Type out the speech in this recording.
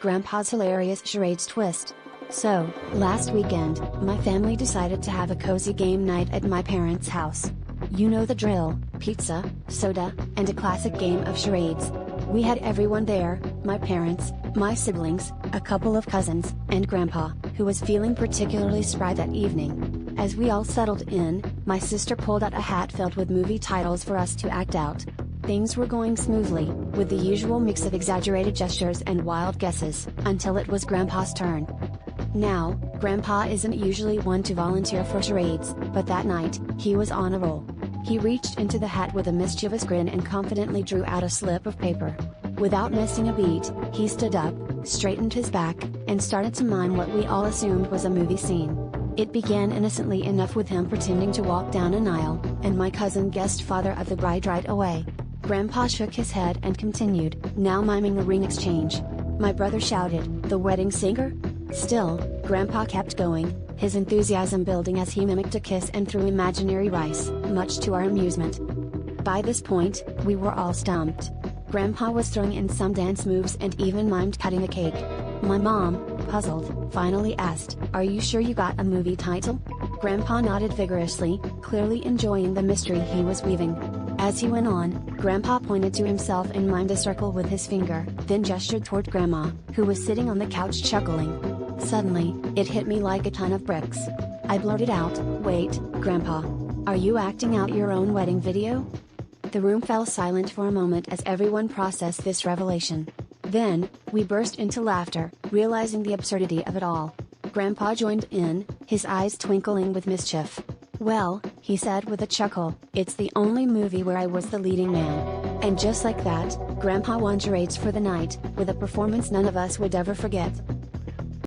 Grandpa's hilarious charades twist. So, last weekend, my family decided to have a cozy game night at my parents' house. You know the drill: pizza, soda, and a classic game of charades. We had everyone there: my parents, my siblings, a couple of cousins, and Grandpa, who was feeling particularly spry that evening. As we all settled in, my sister pulled out a hat filled with movie titles for us to act out. Things were going smoothly, with the usual mix of exaggerated gestures and wild guesses, until it was Grandpa's turn. Now, Grandpa isn't usually one to volunteer for charades, but that night, he was on a roll. He reached into the hat with a mischievous grin and confidently drew out a slip of paper. Without missing a beat, he stood up, straightened his back, and started to mime what we all assumed was a movie scene. It began innocently enough with him pretending to walk down an aisle, and my cousin guessed father of the bride right away. Grandpa shook his head and continued, now miming a ring exchange. My brother shouted, "The wedding singer?" Still, Grandpa kept going, his enthusiasm building as he mimicked a kiss and threw imaginary rice, much to our amusement. By this point, we were all stumped. Grandpa was throwing in some dance moves and even mimed cutting a cake. My mom, puzzled, finally asked, "Are you sure you got a movie title?" Grandpa nodded vigorously, clearly enjoying the mystery he was weaving. As he went on, Grandpa pointed to himself and mimed a circle with his finger, then gestured toward Grandma, who was sitting on the couch chuckling. Suddenly, it hit me like a ton of bricks. I blurted out, "Wait, Grandpa. Are you acting out your own wedding video?" The room fell silent for a moment as everyone processed this revelation. Then, we burst into laughter, realizing the absurdity of it all. Grandpa joined in, his eyes twinkling with mischief. "Well," he said with a chuckle, "it's the only movie where I was the leading man." And just like that, Grandpa won charades for the night, with a performance none of us would ever forget.